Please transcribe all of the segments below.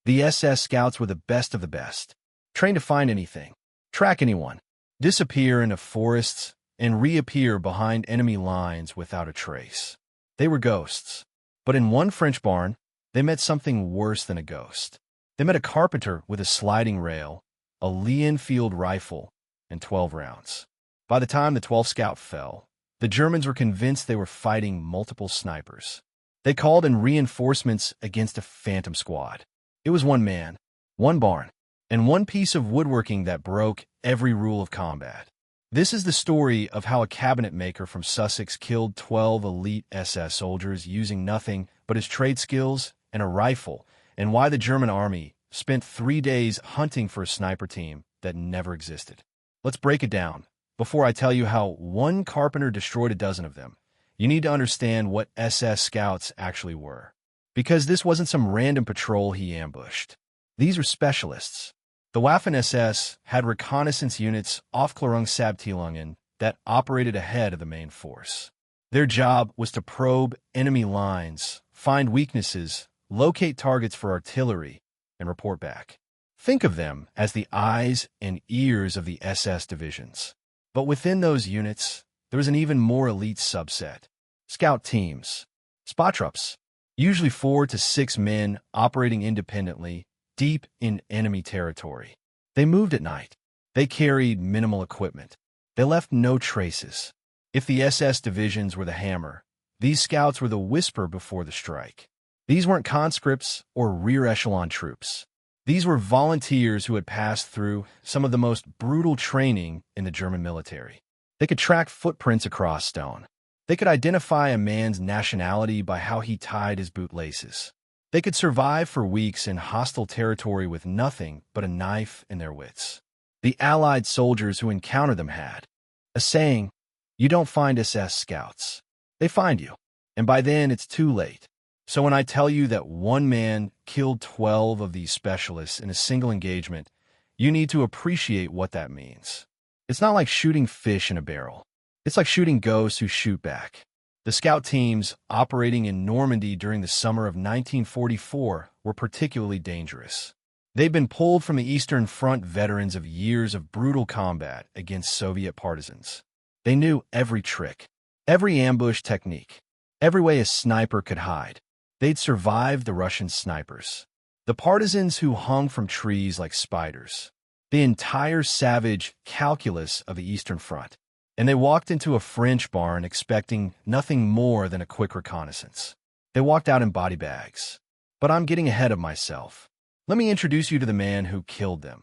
The SS scouts were the best of the best, trained to find anything, track anyone, disappear into forests, and reappear behind enemy lines without a trace. They were ghosts. But in one French barn, they met something worse than a ghost. They met a carpenter with a sliding rail, a Lee-Enfield rifle, and 12 rounds. By the time the 12th scout fell, the Germans were convinced they were fighting multiple snipers. They called in reinforcements against a phantom squad. It was one man, one barn, and one piece of woodworking that broke every rule of combat. This is the story of how a cabinet maker from Sussex killed 12 elite SS soldiers using nothing but his trade skills and a rifle, and why the German army spent 3 days hunting for a sniper team that never existed. Let's break it down. Before I tell you how one carpenter destroyed a dozen of them, you need to understand what SS scouts actually were. Because this wasn't some random patrol he ambushed. These were specialists. The Waffen-SS had reconnaissance units off Clarungsabteilungen that operated ahead of the main force. Their job was to probe enemy lines, find weaknesses, locate targets for artillery, and report back. Think of them as the eyes and ears of the SS divisions. But within those units, there was an even more elite subset. Scout teams. Spottrupps. Usually 4 to 6 men operating independently, deep in enemy territory. They moved at night. They carried minimal equipment. They left no traces. If the SS divisions were the hammer, these scouts were the whisper before the strike. These weren't conscripts or rear echelon troops. These were volunteers who had passed through some of the most brutal training in the German military. They could track footprints across stone. They could identify a man's nationality by how he tied his bootlaces. They could survive for weeks in hostile territory with nothing but a knife in their wits. The Allied soldiers who encountered them had a saying, "You don't find SS scouts. They find you." And by then, it's too late. So when I tell you that one man killed 12 of these specialists in a single engagement, you need to appreciate what that means. It's not like shooting fish in a barrel. It's like shooting ghosts who shoot back. The scout teams operating in Normandy during the summer of 1944 were particularly dangerous. They'd been pulled from the Eastern Front veterans of years of brutal combat against Soviet partisans. They knew every trick, every ambush technique, every way a sniper could hide. They'd survived the Russian snipers, the partisans who hung from trees like spiders, the entire savage calculus of the Eastern Front. And they walked into a French barn expecting nothing more than a quick reconnaissance. They walked out in body bags. But I'm getting ahead of myself. Let me introduce you to the man who killed them.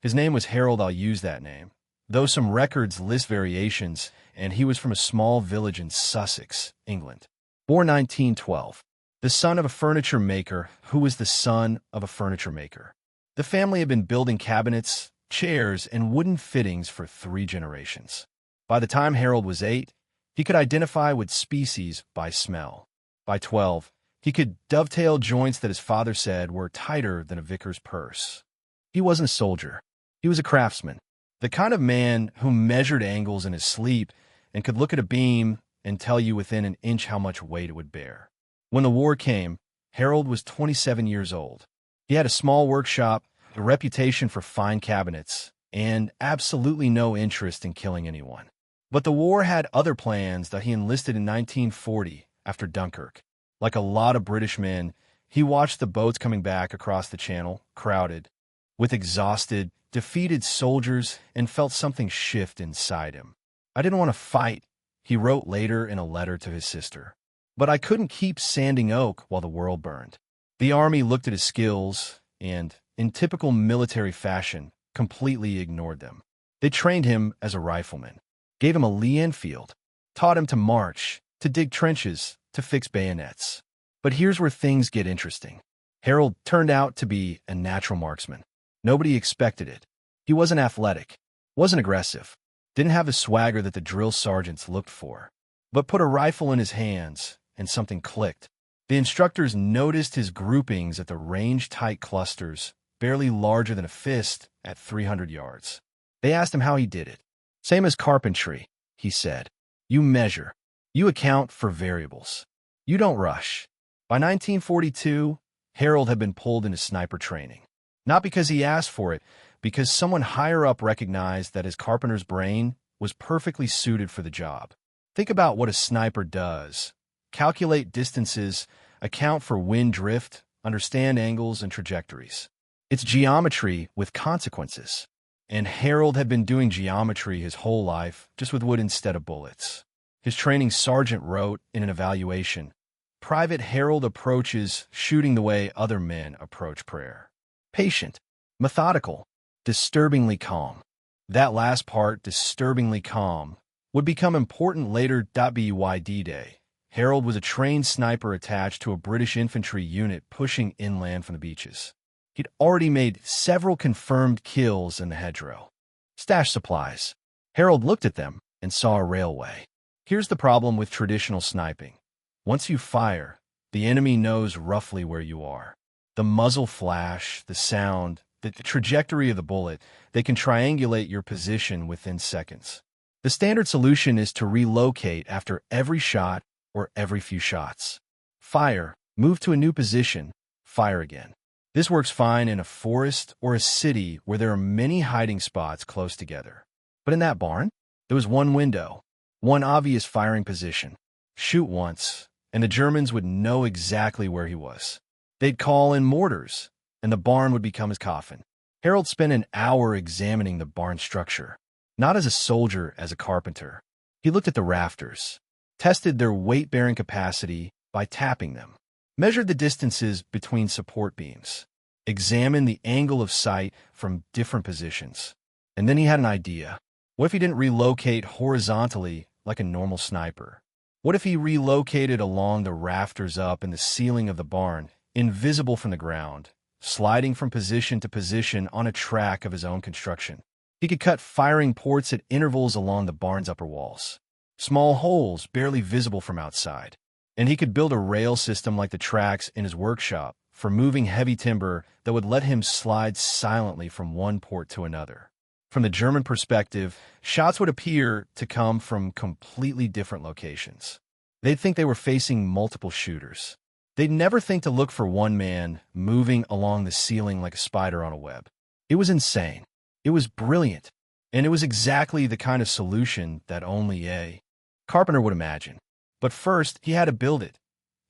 His name was Harold. I'll use that name, though some records list variations, and he was from a small village in Sussex, England. Born 1912, the son of a furniture maker who was the son of a furniture maker. The family had been building cabinets, chairs, and wooden fittings for 3 generations. By the time Harold was 8, he could identify with species by smell. By 12, he could dovetail joints that his father said were tighter than a vicar's purse. He wasn't a soldier. He was a craftsman, the kind of man who measured angles in his sleep and could look at a beam and tell you within an inch how much weight it would bear. When the war came, Harold was 27 years old. He had a small workshop, a reputation for fine cabinets, and absolutely no interest in killing anyone. But the war had other plans that he enlisted in 1940 after Dunkirk. Like a lot of British men, he watched the boats coming back across the channel, crowded, with exhausted, defeated soldiers, and felt something shift inside him. "I didn't want to fight," he wrote later in a letter to his sister. "But I couldn't keep sanding oak while the world burned." The army looked at his skills and, in typical military fashion, completely ignored them. They trained him as a rifleman, gave him a Lee-Enfield, taught him to march, to dig trenches, to fix bayonets. But here's where things get interesting. Harold turned out to be a natural marksman. Nobody expected it. He wasn't athletic, wasn't aggressive, didn't have the swagger that the drill sergeants looked for. But put a rifle in his hands, and something clicked. The instructors noticed his groupings at the range-tight clusters, barely larger than a fist, at 300 yards. They asked him how he did it. "Same as carpentry," he said. "You measure. You account for variables. You don't rush." By 1942, Harold had been pulled into sniper training. Not because he asked for it, because someone higher up recognized that his carpenter's brain was perfectly suited for the job. Think about what a sniper does. Calculate distances, account for wind drift, understand angles and trajectories. It's geometry with consequences. And Harold had been doing geometry his whole life, just with wood instead of bullets. His training sergeant wrote in an evaluation, "Private Harold approaches shooting the way other men approach prayer. Patient, methodical, disturbingly calm." That last part, disturbingly calm, would become important later. WWII Day. Harold was a trained sniper attached to a British infantry unit pushing inland from the beaches. He'd already made several confirmed kills in the hedgerow. Stash supplies. Harold looked at them and saw a railway. Here's the problem with traditional sniping. Once you fire, the enemy knows roughly where you are. The muzzle flash, the sound, the trajectory of the bullet, they can triangulate your position within seconds. The standard solution is to relocate after every shot or every few shots. Fire, move to a new position, fire again. This works fine in a forest or a city where there are many hiding spots close together. But in that barn, there was one window, one obvious firing position. Shoot once, and the Germans would know exactly where he was. They'd call in mortars, and the barn would become his coffin. Harold spent an hour examining the barn structure, not as a soldier, as a carpenter. He looked at the rafters, tested their weight-bearing capacity by tapping them, measured the distances between support beams, examined the angle of sight from different positions. And then he had an idea. What if he didn't relocate horizontally like a normal sniper? What if he relocated along the rafters up in the ceiling of the barn, invisible from the ground, sliding from position to position on a track of his own construction? He could cut firing ports at intervals along the barn's upper walls, small holes barely visible from outside. And he could build a rail system like the tracks in his workshop for moving heavy timber that would let him slide silently from one port to another. From the German perspective, shots would appear to come from completely different locations. They'd think they were facing multiple shooters. They'd never think to look for one man moving along the ceiling like a spider on a web. It was insane. It was brilliant. And it was exactly the kind of solution that only a carpenter would imagine. But first, he had to build it.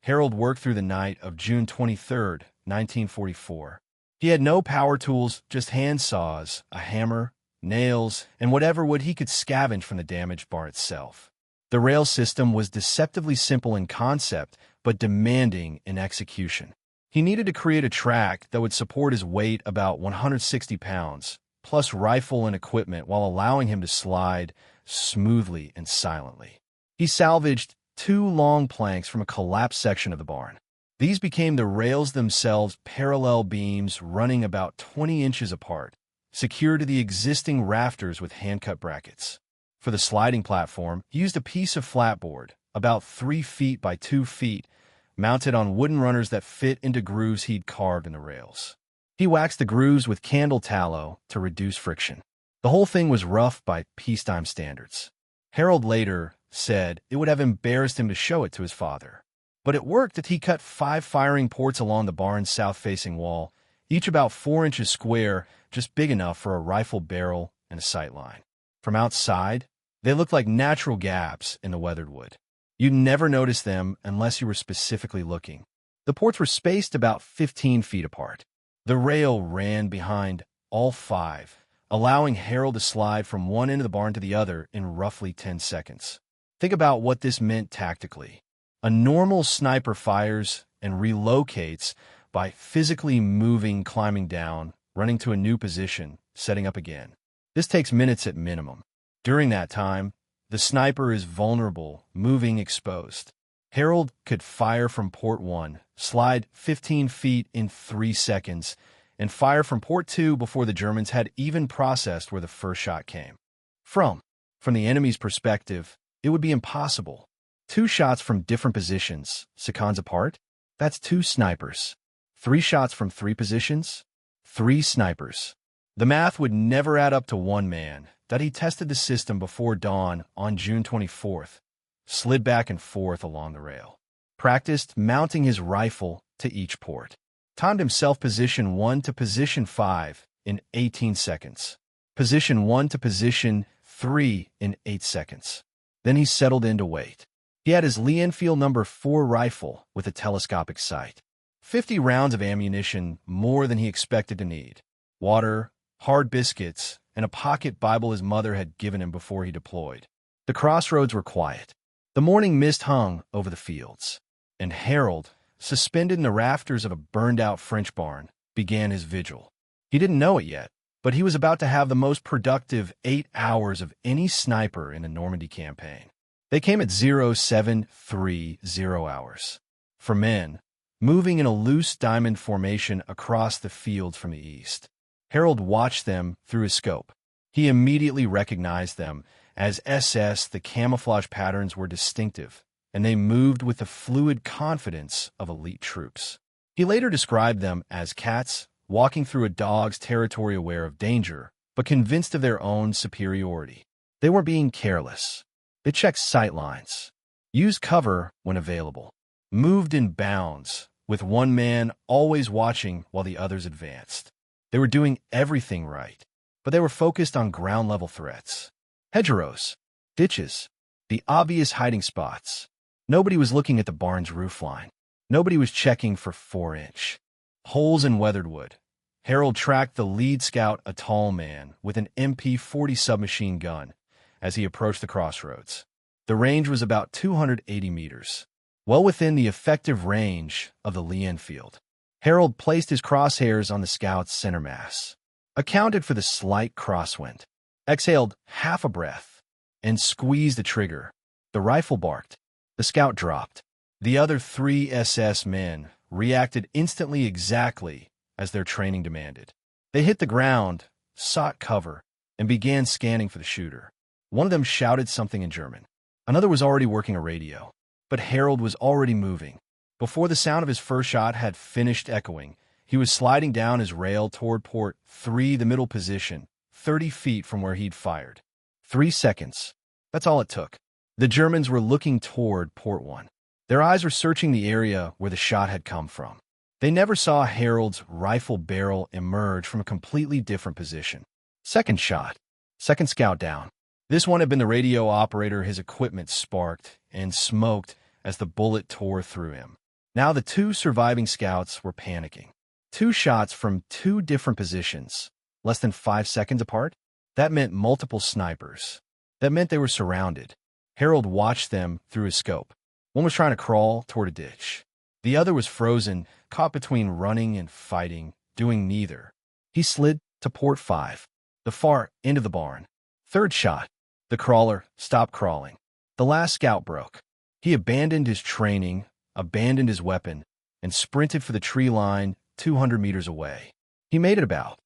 Harold worked through the night of June 23, 1944. He had no power tools, just hand saws, a hammer, nails, and whatever wood he could scavenge from the damaged barn itself. The rail system was deceptively simple in concept, but demanding in execution. He needed to create a track that would support his weight, about 160 pounds, plus rifle and equipment, while allowing him to slide smoothly and silently. He salvaged 2 long planks from a collapsed section of the barn. These became the rails themselves, parallel beams running about 20 inches apart, secured to the existing rafters with hand-cut brackets. For the sliding platform, he used a piece of flatboard, about 3 feet by 2 feet, mounted on wooden runners that fit into grooves he'd carved in the rails. He waxed the grooves with candle tallow to reduce friction. The whole thing was rough by peacetime standards. Harold later said it would have embarrassed him to show it to his father. But it worked that he cut 5 firing ports along the barn's south-facing wall, each about 4 inches square, just big enough for a rifle barrel and a sight line. From outside, they looked like natural gaps in the weathered wood. You'd never notice them unless you were specifically looking. The ports were spaced about 15 feet apart. The rail ran behind all 5, allowing Harold to slide from one end of the barn to the other in roughly 10 seconds. Think about what this meant tactically. A normal sniper fires and relocates by physically moving, climbing down, running to a new position, setting up again. This takes minutes at minimum. During that time, the sniper is vulnerable, moving exposed. Harold could fire from port 1, slide 15 feet in 3 seconds, and fire from port 2 before the Germans had even processed where the first shot came. From the enemy's perspective, it would be impossible. 2 shots from different positions, seconds apart, that's 2 snipers. 3 shots from 3 positions, 3 snipers. The math would never add up to one man. That he tested the system before dawn on June 24th, slid back and forth along the rail, practiced mounting his rifle to each port. timed himself position 1 to position 5 in 18 seconds, position 1 to position 3 in 8 seconds. Then he settled in to wait. He had his Lee Enfield No. 4 rifle with a telescopic sight. 50 rounds of ammunition, more than he expected to need. Water, hard biscuits, and a pocket Bible his mother had given him before he deployed. The crossroads were quiet. The morning mist hung over the fields, and Harold, suspended in the rafters of a burned-out French barn, began his vigil. He didn't know it yet, but he was about to have the most productive 8 hours of any sniper in the Normandy campaign. They came at 0730 hours. For men, moving in a loose diamond formation across the fields from the east. Harold watched them through his scope. He immediately recognized them as SS. The camouflage patterns were distinctive, and they moved with the fluid confidence of elite troops. He later described them as cats walking through a dog's territory, aware of danger, but convinced of their own superiority. They weren't being careless. They checked sight lines, used cover when available, moved in bounds, with one man always watching while the others advanced. They were doing everything right, but they were focused on ground-level threats. Hedgerows, ditches, the obvious hiding spots. Nobody was looking at the barn's roofline. Nobody was checking for 4-inch holes in weathered wood. Harold tracked the lead scout, a tall man with an MP-40 submachine gun, as he approached the crossroads. The range was about 280 meters, well within the effective range of the Lee Enfield. Harold placed his crosshairs on the scout's center mass, accounted for the slight crosswind, exhaled half a breath, and squeezed the trigger. The rifle barked. The scout dropped. The other 3 SS men reacted instantly, exactly as their training demanded. They hit the ground, sought cover, and began scanning for the shooter. One of them shouted something in German. Another was already working a radio. But Harold was already moving. Before the sound of his first shot had finished echoing, he was sliding down his rail toward port 3, the middle position, 30 feet from where he'd fired. 3 seconds. That's all it took. The Germans were looking toward port 1. Their eyes were searching the area where the shot had come from. They never saw Harold's rifle barrel emerge from a completely different position. Second shot. Second scout down. This one had been the radio operator. His equipment sparked and smoked as the bullet tore through him. Now the 2 surviving scouts were panicking. 2 shots from 2 different positions, less than 5 seconds apart? That meant multiple snipers. That meant they were surrounded. Harold watched them through his scope. One was trying to crawl toward a ditch. The other was frozen, caught between running and fighting, doing neither. He slid to port 5, the far end of the barn. Third shot. The crawler stopped crawling. The last scout broke. He abandoned his training, abandoned his weapon, and sprinted for the tree line 200 meters away. He made it about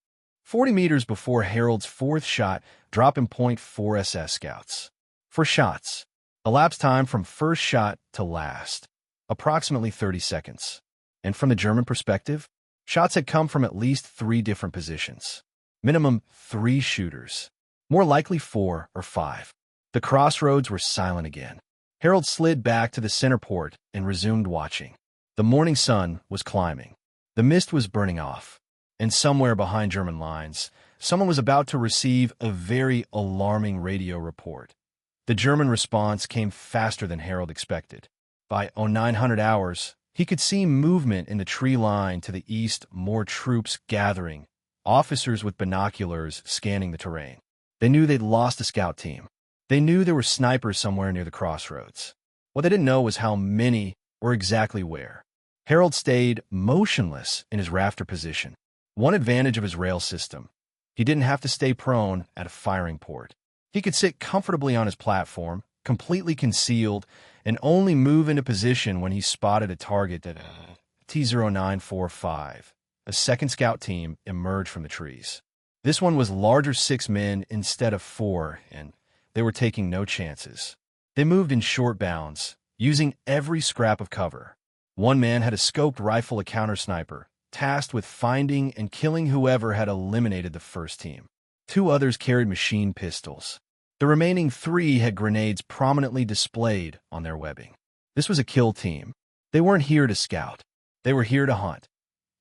40 meters before Harold's 4th shot, dropping .4 SS scouts. For shots, elapsed time from first shot to last, approximately 30 seconds. And from the German perspective, shots had come from at least 3 different positions. Minimum 3 shooters, more likely 4 or 5. The crossroads were silent again. Harold slid back to the center port and resumed watching. The morning sun was climbing. The mist was burning off. And somewhere behind German lines, someone was about to receive a very alarming radio report. The German response came faster than Harold expected. By 0900 hours, he could see movement in the tree line to the east, more troops gathering, officers with binoculars scanning the terrain. They knew they'd lost a scout team. They knew there were snipers somewhere near the crossroads. What they didn't know was how many or exactly where. Harold stayed motionless in his rafter position. One advantage of his rail system: he didn't have to stay prone at a firing port. He could sit comfortably on his platform, completely concealed, and only move into position when he spotted a target at T0945. A second scout team emerged from the trees. This one was larger 6 men instead of 4, and they were taking no chances. They moved in short bounds, using every scrap of cover. One man had a scoped rifle, a counter-sniper, tasked with finding and killing whoever had eliminated the first team. 2 others carried machine pistols. The remaining 3 had grenades prominently displayed on their webbing. This was a kill team. They weren't here to scout. They were here to hunt.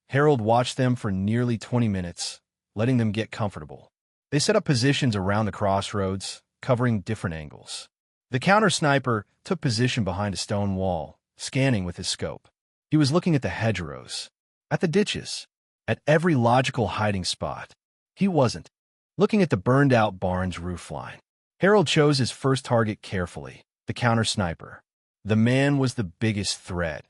Harold watched them for nearly 20 minutes, letting them get comfortable. They set up positions around the crossroads, covering different angles. The counter-sniper took position behind a stone wall, scanning with his scope. He was looking at the hedgerows, at the ditches, at every logical hiding spot. He wasn't looking at the burned-out barn's roofline. Harold chose his first target carefully, the counter-sniper. The man was the biggest threat,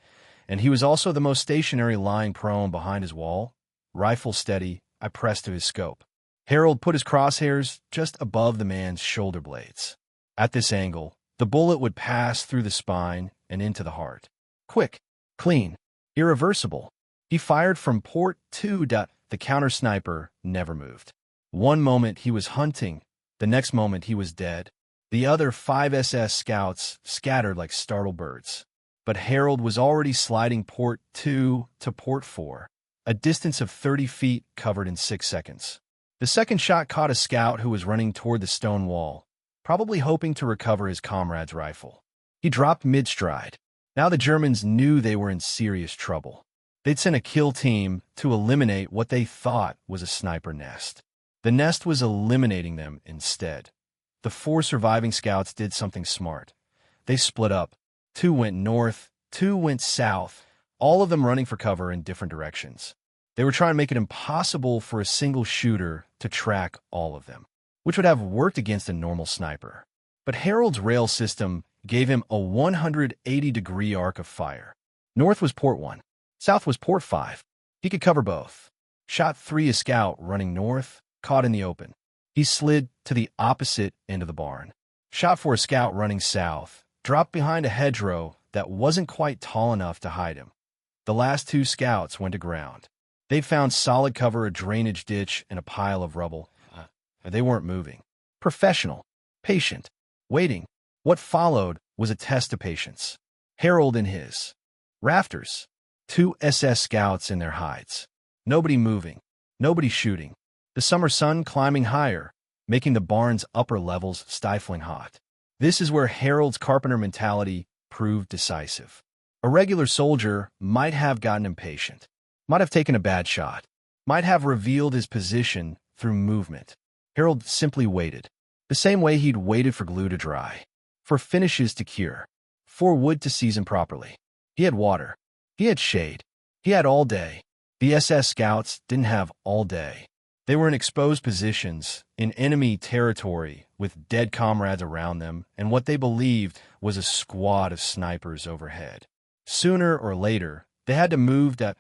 and he was also the most stationary, lying prone behind his wall. Rifle steady, I pressed to his scope. Harold put his crosshairs just above the man's shoulder blades. At this angle, the bullet would pass through the spine and into the heart. Quick, clean, irreversible. He fired from port 2. The counter-sniper never moved. One moment he was hunting, the next moment he was dead. The other 5 SS scouts scattered like startled birds. But Harold was already sliding port 2 to port 4, a distance of 30 feet covered in 6 seconds. The second shot caught a scout who was running toward the stone wall, probably hoping to recover his comrade's rifle. He dropped mid-stride. Now the Germans knew they were in serious trouble. They'd sent a kill team to eliminate what they thought was a sniper nest. The nest was eliminating them instead. The 4 surviving scouts did something smart. They split up. 2 went north, 2 went south, all of them running for cover in different directions. They were trying to make it impossible for a single shooter to track all of them, which would have worked against a normal sniper. But Harold's rail system gave him a 180-degree arc of fire. North was port 1. South was port 5. He could cover both. Shot 3 a scout running north, caught in the open. He slid to the opposite end of the barn. Shot 4 a scout running south, dropped behind a hedgerow that wasn't quite tall enough to hide him. The last 2 scouts went to ground. They'd found solid cover, a drainage ditch, and a pile of rubble. They weren't moving. Professional. Patient. Waiting. What followed was a test of patience. Harold in his rafters. 2 SS scouts in their hides. Nobody moving. Nobody shooting. The summer sun climbing higher, making the barn's upper levels stifling hot. This is where Harold's carpenter mentality proved decisive. A regular soldier might have gotten impatient, might have taken a bad shot, might have revealed his position through movement. Harold simply waited, the same way he'd waited for glue to dry, for finishes to cure, for wood to season properly. He had water. He had shade. He had all day. The SS scouts didn't have all day. They were in exposed positions, in enemy territory, with dead comrades around them, and what they believed was a squad of snipers overhead. Sooner or later, they had to move that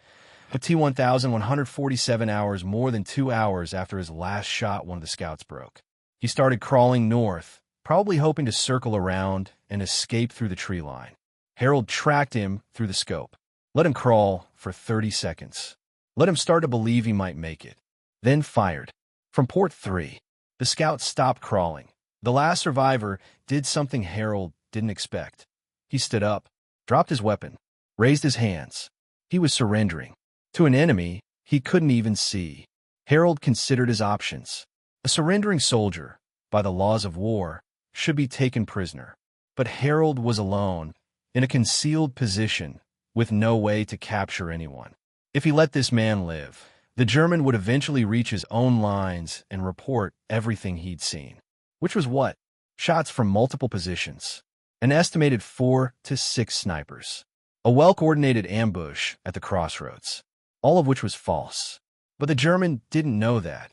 T-1147 hours, more than 2 hours after his last shot one of the scouts broke. He started crawling north, probably hoping to circle around and escape through the tree line. Harold tracked him through the scope. Let him crawl for 30 seconds. Let him start to believe he might make it. Then fired. From port 3, the scout stopped crawling. The last survivor did something Harold didn't expect. He stood up, dropped his weapon, raised his hands. He was surrendering to an enemy he couldn't even see. Harold considered his options. A surrendering soldier, by the laws of war, should be taken prisoner. But Harold was alone, in a concealed position, with no way to capture anyone. If he let this man live, the German would eventually reach his own lines and report everything he'd seen. Which was what? Shots from multiple positions. An estimated 4 to 6 snipers. A well-coordinated ambush at the crossroads. All of which was false. But the German didn't know that.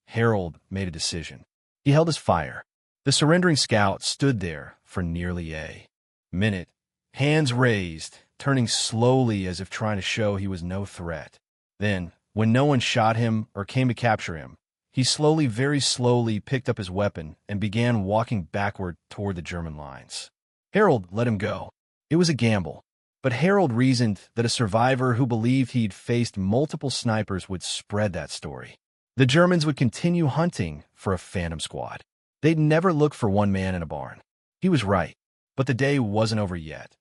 Harold made a decision. He held his fire. The surrendering scout stood there for nearly a minute, hands raised, turning slowly as if trying to show he was no threat. Then, when no one shot him or came to capture him, he slowly, very slowly picked up his weapon and began walking backward toward the German lines. Harold let him go. It was a gamble. But Harold reasoned that a survivor who believed he'd faced multiple snipers would spread that story. The Germans would continue hunting for a phantom squad. They'd never look for one man in a barn. He was right. But the day wasn't over yet.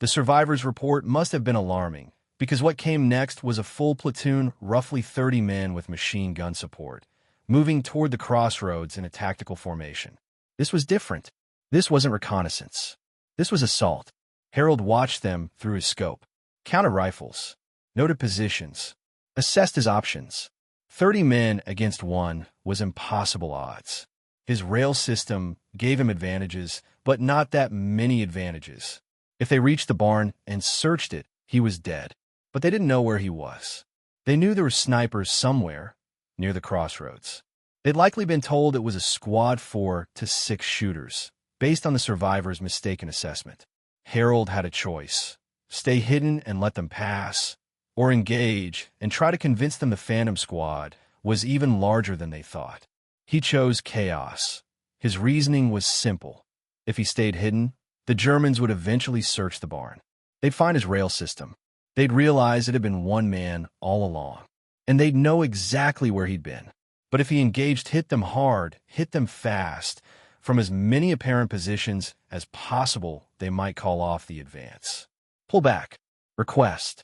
The survivor's report must have been alarming, because what came next was a full platoon, roughly 30 men with machine gun support, moving toward the crossroads in a tactical formation. This was different. This wasn't reconnaissance. This was assault. Harold watched them through his scope. Counted rifles. Noted positions. assessed his options. 30 men against one was impossible odds. His rail system gave him advantages, but not that many advantages. If they reached the barn and searched it, he was dead. But they didn't know where he was. They knew there were snipers somewhere near the crossroads. They'd likely been told it was a squad 4 to 6 shooters, based on the survivor's mistaken assessment. Harold had a choice: stay hidden and let them pass, or engage and try to convince them the Phantom Squad was even larger than they thought. He chose chaos. His reasoning was simple. If he stayed hidden, the Germans would eventually search the barn. They'd find his rail system. They'd realize it had been one man all along, and they'd know exactly where he'd been. But if he engaged, hit them hard, hit them fast, from as many apparent positions as possible, they might call off the advance. Pull back. Request.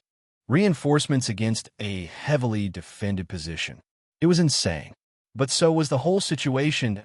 Reinforcements against a heavily defended position. It was insane. But so was the whole situation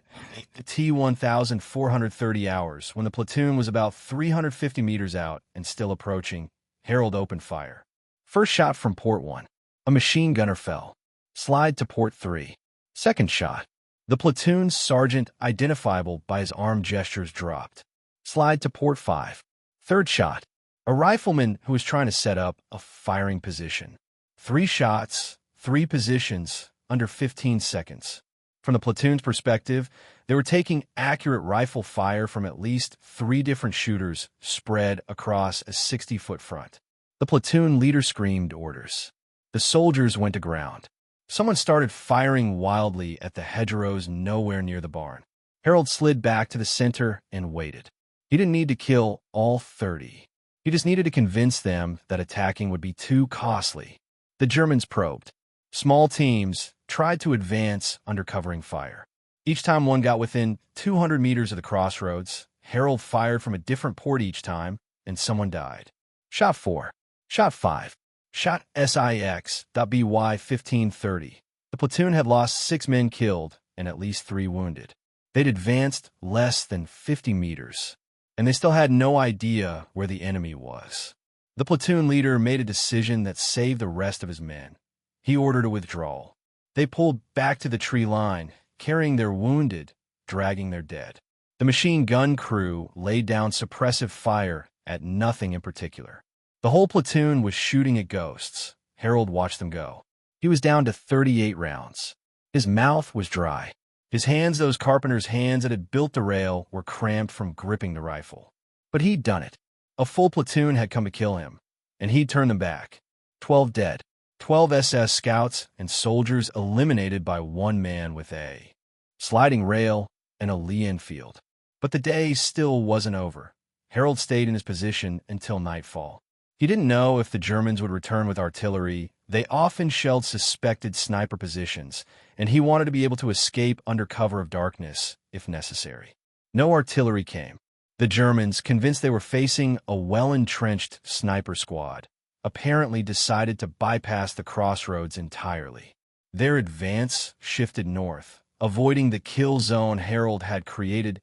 at T-1430 hours, when the platoon was about 350 meters out and still approaching. Harold opened fire. First shot from port 1. A machine gunner fell. Slide to port 3. Second shot. The platoon's sergeant, identifiable by his arm gestures, dropped. Slide to port 5. Third shot. A rifleman who was trying to set up a firing position. 3 shots, 3 positions, under 15 seconds. From the platoon's perspective, they were taking accurate rifle fire from at least 3 different shooters spread across a 60-foot front. The platoon leader screamed orders. The soldiers went to ground. Someone started firing wildly at the hedgerows nowhere near the barn. Harold slid back to the center and waited. He didn't need to kill all 30. He just needed to convince them that attacking would be too costly. The Germans probed. Small teams tried to advance under covering fire. Each time one got within 200 meters of the crossroads, Harold fired from a different port each time, and someone died. Shot 4. Shot 5. Shot SIX.BY 1530. The platoon had lost 6 men killed and at least 3 wounded. They'd advanced less than 50 meters, and they still had no idea where the enemy was. The platoon leader made a decision that saved the rest of his men. He ordered a withdrawal. They pulled back to the tree line, carrying their wounded, dragging their dead. The machine gun crew laid down suppressive fire at nothing in particular. The whole platoon was shooting at ghosts. Harold watched them go. He was down to 38 rounds. His mouth was dry. His hands, those carpenter's hands that had built the rail, were cramped from gripping the rifle. But he'd done it. A full platoon had come to kill him, and he'd turned them back. 12 dead. 12 SS scouts and soldiers eliminated by one man with a sliding rail and a Lee Enfield. But the day still wasn't over. Harold stayed in his position until nightfall. He didn't know if the Germans would return with artillery. They often shelled suspected sniper positions, and he wanted to be able to escape under cover of darkness if necessary. No artillery came. The Germans, convinced they were facing a well-entrenched sniper squad, apparently decided to bypass the crossroads entirely. Their advance shifted north, avoiding the kill zone Harold had created.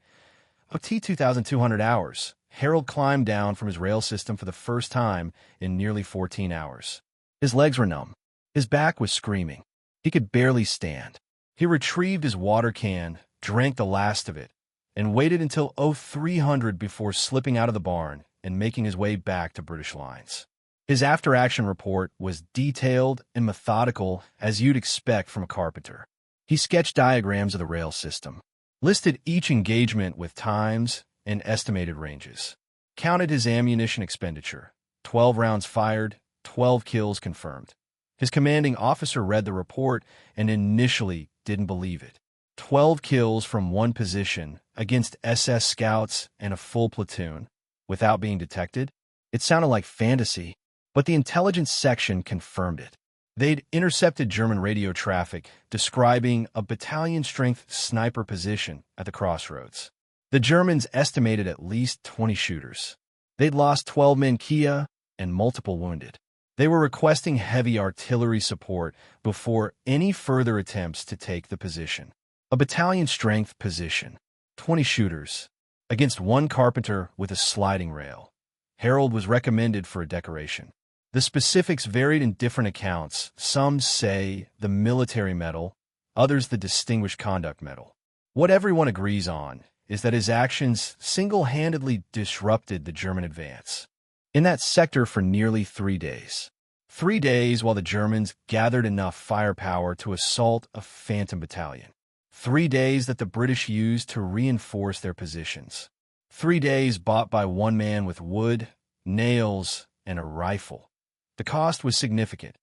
Of T-2200 hours, Harold climbed down from his rail system for the first time in nearly 14 hours. His legs were numb. His back was screaming. He could barely stand. He retrieved his water can, drank the last of it, and waited until 0300 before slipping out of the barn and making his way back to British lines. His after-action report was detailed and methodical as you'd expect from a carpenter. He sketched diagrams of the rail system, listed each engagement with times and estimated ranges, counted his ammunition expenditure, 12 rounds fired, 12 kills confirmed. His commanding officer read the report and initially didn't believe it. 12 kills from one position against SS scouts and a full platoon without being detected? It sounded like fantasy, but the intelligence section confirmed it. They'd intercepted German radio traffic describing a battalion-strength sniper position at the crossroads. The Germans estimated at least 20 shooters. They'd lost 12 men Kia and multiple wounded. They were requesting heavy artillery support before any further attempts to take the position. A battalion-strength position, 20 shooters, against one carpenter with a sliding rail. Harold was recommended for a decoration. The specifics varied in different accounts. Some say the military medal, others the Distinguished Conduct Medal. What everyone agrees on is that his actions single-handedly disrupted the German advance in that sector for nearly 3 days. 3 days while the Germans gathered enough firepower to assault a phantom battalion. 3 days that the British used to reinforce their positions. 3 days bought by one man with wood, nails, and a rifle. The cost was significant.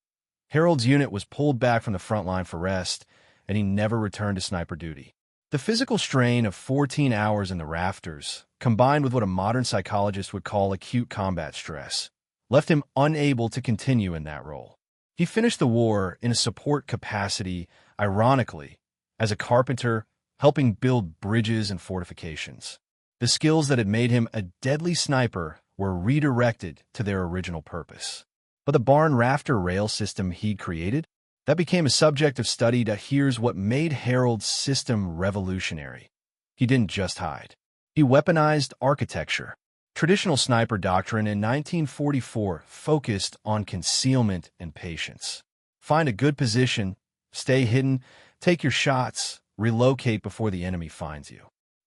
Harold's unit was pulled back from the front line for rest, and he never returned to sniper duty. The physical strain of 14 hours in the rafters, combined with what a modern psychologist would call acute combat stress, left him unable to continue in that role. He finished the war in a support capacity, ironically, as a carpenter, helping build bridges and fortifications. The skills that had made him a deadly sniper were redirected to their original purpose. But the barn Rafter Rail system he'd created? That became a subject of study. Here's what made Harold's system revolutionary. He didn't just hide. He weaponized architecture. Traditional sniper doctrine in 1944 focused on concealment and patience. Find a good position, stay hidden, take your shots, relocate before the enemy finds you.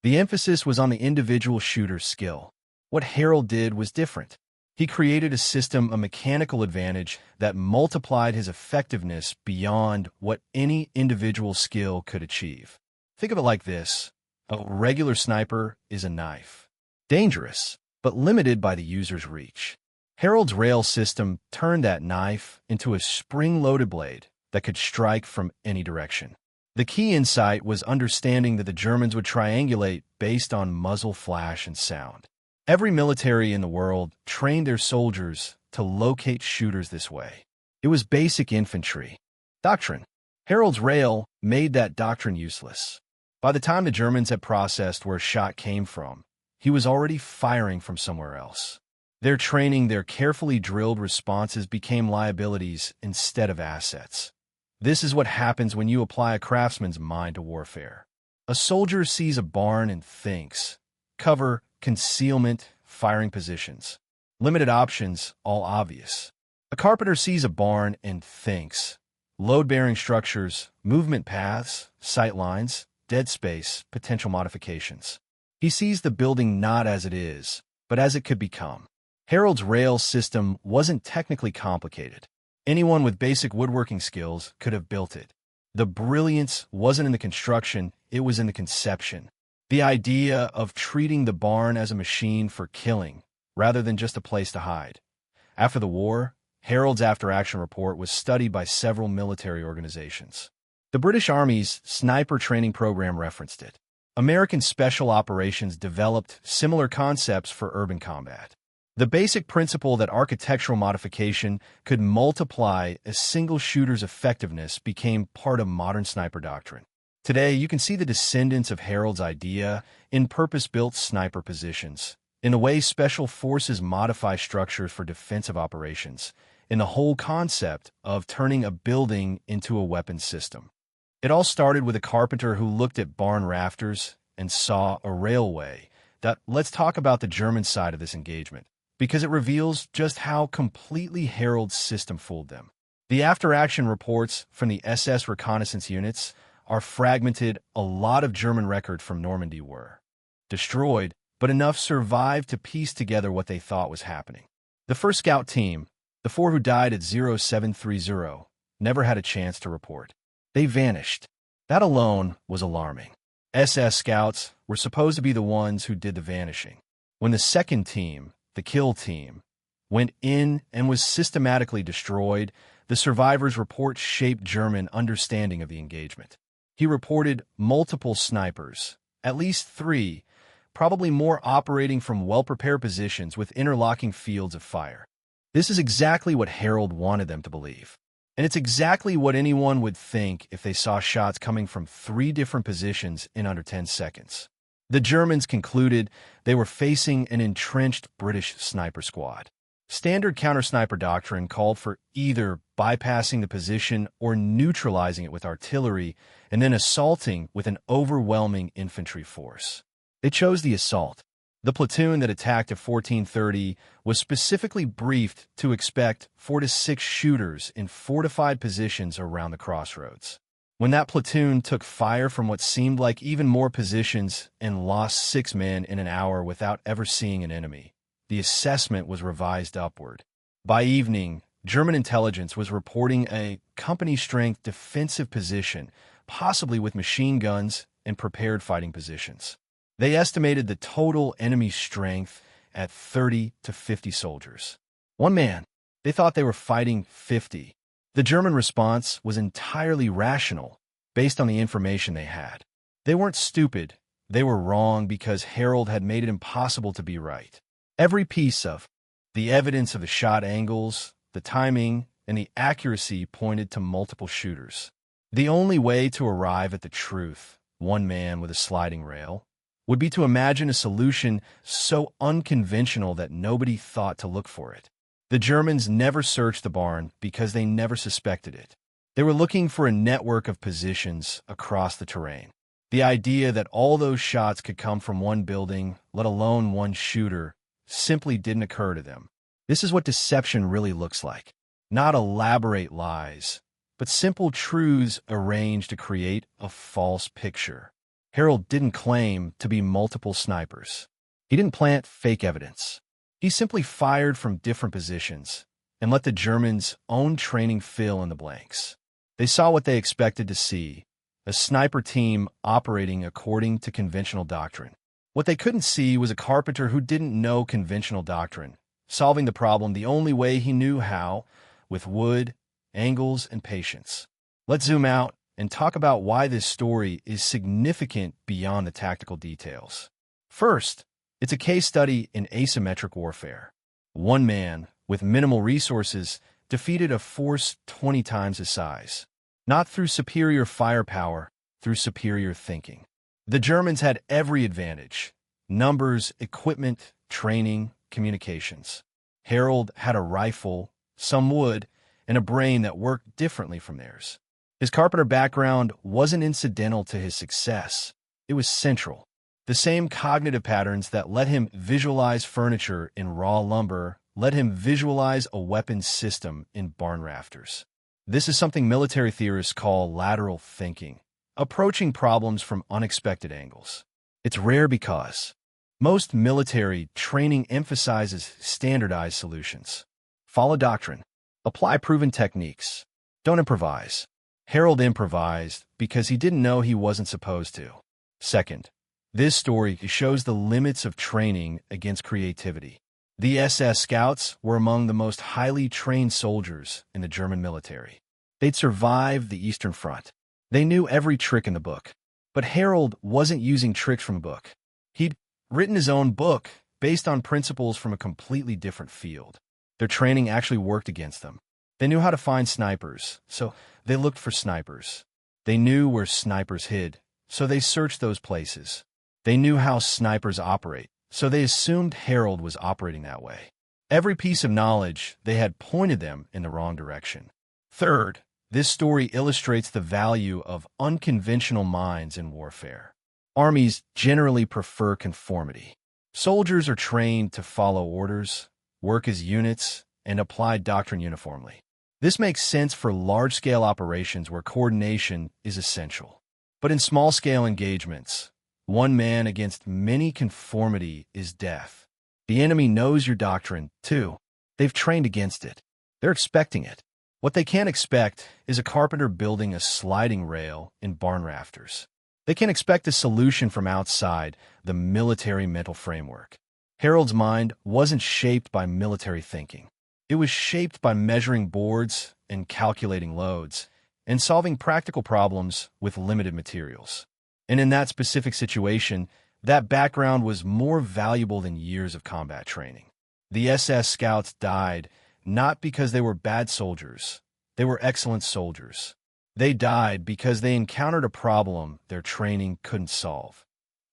The emphasis was on the individual shooter's skill. What Harold did was different. He created a system, a mechanical advantage that multiplied his effectiveness beyond what any individual skill could achieve. Think of it like this. A regular sniper is a knife. Dangerous, but limited by the user's reach. Harold's rail system turned that knife into a spring-loaded blade that could strike from any direction. The key insight was understanding that the Germans would triangulate based on muzzle flash and sound. Every military in the world trained their soldiers to locate shooters this way. It was basic infantry doctrine. Harold's rail made that doctrine useless. By the time the Germans had processed where a shot came from, he was already firing from somewhere else. Their training, their carefully drilled responses became liabilities instead of assets. This is what happens when you apply a craftsman's mind to warfare. A soldier sees a barn and thinks, cover, concealment, firing positions. Limited options, all obvious. A carpenter sees a barn and thinks, load-bearing structures, movement paths, sight lines, dead space, potential modifications. He sees the building not as it is, but as it could become. Harold's rail system wasn't technically complicated. Anyone with basic woodworking skills could have built it. The brilliance wasn't in the construction, it was in the conception. The idea of treating the barn as a machine for killing, rather than just a place to hide. After the war, Harold's after-action report was studied by several military organizations. The British Army's sniper training program referenced it. American Special Operations developed similar concepts for urban combat. The basic principle that architectural modification could multiply a single shooter's effectiveness became part of modern sniper doctrine. Today, you can see the descendants of Harold's idea in purpose-built sniper positions, in the way special forces modify structures for defensive operations, in the whole concept of turning a building into a weapons system. It all started with a carpenter who looked at barn rafters and saw a railway. Let's talk about the German side of this engagement, because it reveals just how completely Harold's system fooled them. The after-action reports from the SS reconnaissance units are fragmented. A lot of German record from Normandy were destroyed, but enough survived to piece together what they thought was happening. The first scout team, the 4 who died at 0730, never had a chance to report. They vanished. That alone was alarming. SS scouts were supposed to be the ones who did the vanishing. When the second team, the kill team, went in and was systematically destroyed, the survivors' report shaped German understanding of the engagement. He reported multiple snipers, at least 3, probably more operating from well-prepared positions with interlocking fields of fire. This is exactly what Harold wanted them to believe. And it's exactly what anyone would think if they saw shots coming from 3 different positions in under 10 seconds. The Germans concluded they were facing an entrenched British sniper squad. Standard counter-sniper doctrine called for either bypassing the position or neutralizing it with artillery and then assaulting with an overwhelming infantry force. They chose the assault. The platoon that attacked at 1430 was specifically briefed to expect 4 to 6 shooters in fortified positions around the crossroads. When that platoon took fire from what seemed like even more positions and lost 6 men in an hour without ever seeing an enemy, the assessment was revised upward. By evening, German intelligence was reporting a company-strength defensive position, possibly with machine guns and prepared fighting positions. They estimated the total enemy strength at 30 to 50 soldiers. One man, they thought they were fighting 50. The German response was entirely rational, based on the information they had. They weren't stupid, they were wrong because Harold had made it impossible to be right. Every piece of the evidence of the shot angles, the timing, and the accuracy pointed to multiple shooters. The only way to arrive at the truth, one man with a sliding rail, would be to imagine a solution so unconventional that nobody thought to look for it. The Germans never searched the barn because they never suspected it. They were looking for a network of positions across the terrain. The idea that all those shots could come from one building, let alone one shooter, simply didn't occur to them. This is what deception really looks like. Not elaborate lies, but simple truths arranged to create a false picture. Harold didn't claim to be multiple snipers. He didn't plant fake evidence. He simply fired from different positions and let the Germans' own training fill in the blanks. They saw what they expected to see, a sniper team operating according to conventional doctrine. What they couldn't see was a carpenter who didn't know conventional doctrine, solving the problem the only way he knew how, with wood, angles, and patience. Let's zoom out and talk about why this story is significant beyond the tactical details. First, it's a case study in asymmetric warfare. One man, with minimal resources, defeated a force 20 times his size. Not through superior firepower, through superior thinking. The Germans had every advantage: numbers, equipment, training, communications. Harold had a rifle, some wood, and a brain that worked differently from theirs. His carpenter background wasn't incidental to his success. It was central. The same cognitive patterns that let him visualize furniture in raw lumber let him visualize a weapons system in barn rafters. This is something military theorists call lateral thinking, approaching problems from unexpected angles. It's rare because most military training emphasizes standardized solutions. Follow doctrine. Apply proven techniques. Don't improvise. Harold improvised because he didn't know he wasn't supposed to. Second, this story shows the limits of training against creativity. The SS Scouts were among the most highly trained soldiers in the German military. They'd survived the Eastern Front. They knew every trick in the book. But Harold wasn't using tricks from a book. He'd written his own book based on principles from a completely different field. Their training actually worked against them. They knew how to find snipers, so they looked for snipers. They knew where snipers hid, so they searched those places. They knew how snipers operate, so they assumed Harold was operating that way. Every piece of knowledge they had pointed them in the wrong direction. Third, this story illustrates the value of unconventional minds in warfare. Armies generally prefer conformity. Soldiers are trained to follow orders, work as units, and apply doctrine uniformly. This makes sense for large-scale operations where coordination is essential. But in small-scale engagements, one man against many conformity is death. The enemy knows your doctrine, too. They've trained against it. They're expecting it. What they can't expect is a carpenter building a sliding rail in barn rafters. They can expect a solution from outside the military mental framework. Harold's mind wasn't shaped by military thinking. It was shaped by measuring boards and calculating loads and solving practical problems with limited materials. And in that specific situation, that background was more valuable than years of combat training. The SS Scouts died not because they were bad soldiers. They were excellent soldiers. They died because they encountered a problem their training couldn't solve.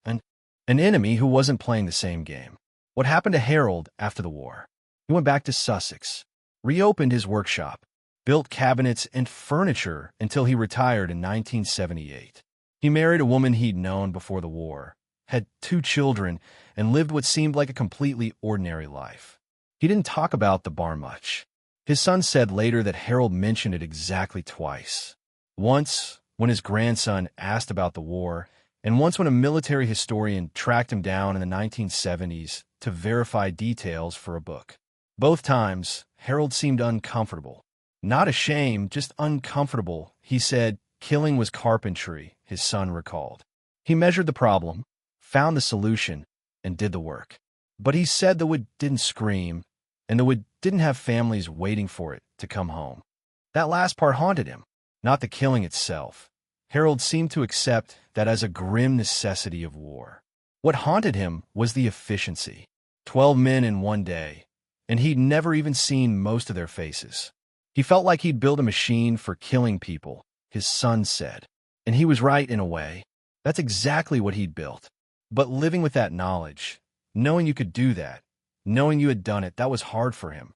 An enemy who wasn't playing the same game. What happened to Harold after the war? He went back to Sussex, reopened his workshop, built cabinets and furniture until he retired in 1978. He married a woman he'd known before the war, had 2 children, and lived what seemed like a completely ordinary life. He didn't talk about the barn much. His son said later that Harold mentioned it exactly twice. Once, when his grandson asked about the war, and once when a military historian tracked him down in the 1970s to verify details for a book. Both times, Harold seemed uncomfortable. Not ashamed, just uncomfortable. He said killing was carpentry, his son recalled. He measured the problem, found the solution, and did the work. But he said the wood didn't scream, and the wood didn't have families waiting for it to come home. That last part haunted him, not the killing itself. Harold seemed to accept that as a grim necessity of war. What haunted him was the efficiency. 12 men in one day, and he'd never even seen most of their faces. He felt like he'd built a machine for killing people, his son said. And he was right in a way. That's exactly what he'd built. But living with that knowledge, knowing you could do that, knowing you had done it, that was hard for him.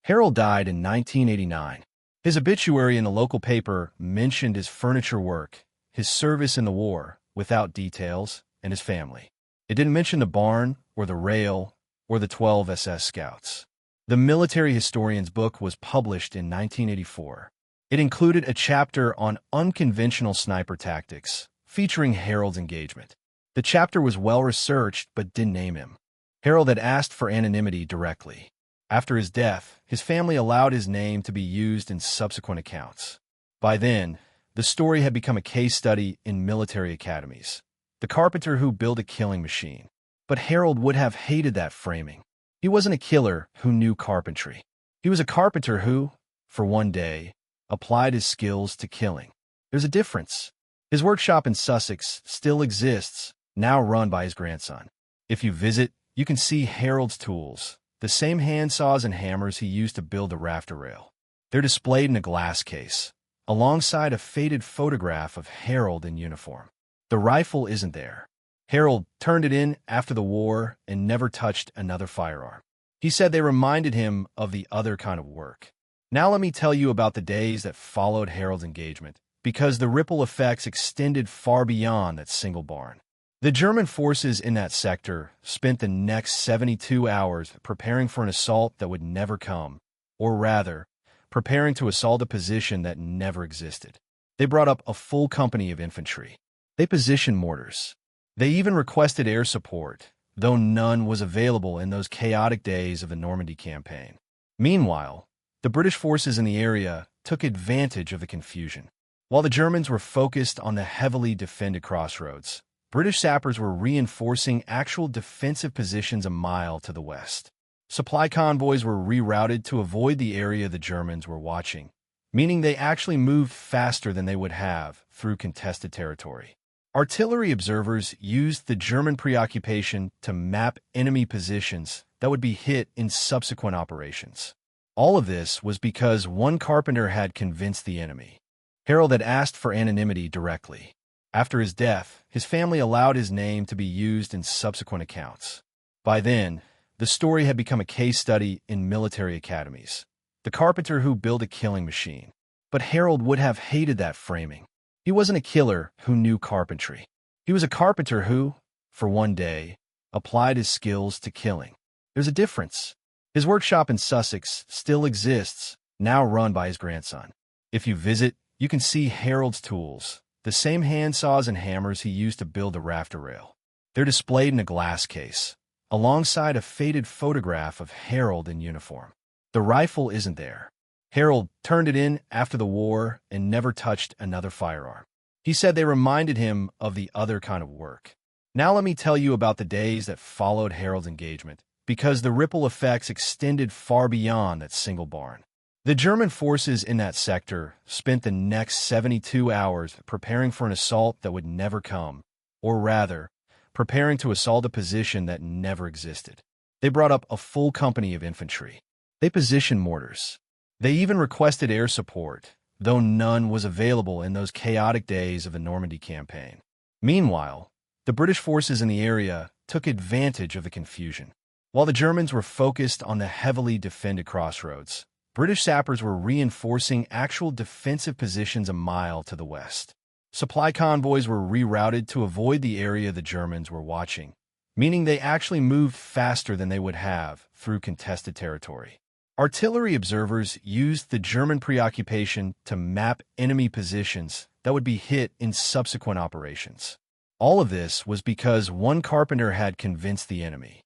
Harold died in 1989. His obituary in the local paper mentioned his furniture work, his service in the war, without details, and his family. It didn't mention the barn, or the rail, or the 12 SS Scouts. The military historian's book was published in 1984. It included a chapter on unconventional sniper tactics, featuring Harold's engagement. The chapter was well-researched but didn't name him. Harold had asked for anonymity directly. After his death, his family allowed his name to be used in subsequent accounts. By then, the story had become a case study in military academies. The carpenter who built a killing machine. But Harold would have hated that framing. He wasn't a killer who knew carpentry. He was a carpenter who, for one day, applied his skills to killing. There's a difference. His workshop in Sussex still exists, now run by his grandson. If you visit, you can see Harold's tools, the same handsaws and hammers he used to build the Rafter Rail. They're displayed in a glass case, alongside a faded photograph of Harold in uniform. The rifle isn't there. Harold turned it in after the war and never touched another firearm. He said they reminded him of the other kind of work. Now let me tell you about the days that followed Harold's engagement, because the ripple effects extended far beyond that single barn. The German forces in that sector spent the next 72 hours preparing for an assault that would never come, or rather, preparing to assault a position that never existed. They brought up a full company of infantry. They positioned mortars. They even requested air support, though none was available in those chaotic days of the Normandy campaign. Meanwhile, the British forces in the area took advantage of the confusion. While the Germans were focused on the heavily defended crossroads, British sappers were reinforcing actual defensive positions a mile to the west. Supply convoys were rerouted to avoid the area the Germans were watching, meaning they actually moved faster than they would have through contested territory. Artillery observers used the German preoccupation to map enemy positions that would be hit in subsequent operations. All of this was because one carpenter had convinced the enemy. Harold had asked for anonymity directly. After his death, his family allowed his name to be used in subsequent accounts. By then, the story had become a case study in military academies. The carpenter who built a killing machine. But Harold would have hated that framing. He wasn't a killer who knew carpentry. He was a carpenter who, for one day, applied his skills to killing. There's a difference. His workshop in Sussex still exists, now run by his grandson. If you visit, you can see Harold's tools, the same handsaws and hammers he used to build the Rafter Rail. They're displayed in a glass case, alongside a faded photograph of Harold in uniform. The rifle isn't there. Harold turned it in after the war and never touched another firearm. He said they reminded him of the other kind of work. Now let me tell you about the days that followed Harold's engagement, because the ripple effects extended far beyond that single barn. The German forces in that sector spent the next 72 hours preparing for an assault that would never come, or rather, preparing to assault a position that never existed. They brought up a full company of infantry. They positioned mortars. They even requested air support, though none was available in those chaotic days of the Normandy campaign. Meanwhile, the British forces in the area took advantage of the confusion. While the Germans were focused on the heavily defended crossroads, British sappers were reinforcing actual defensive positions a mile to the west. Supply convoys were rerouted to avoid the area the Germans were watching, meaning they actually moved faster than they would have through contested territory. Artillery observers used the German preoccupation to map enemy positions that would be hit in subsequent operations. All of this was because one carpenter had convinced the enemy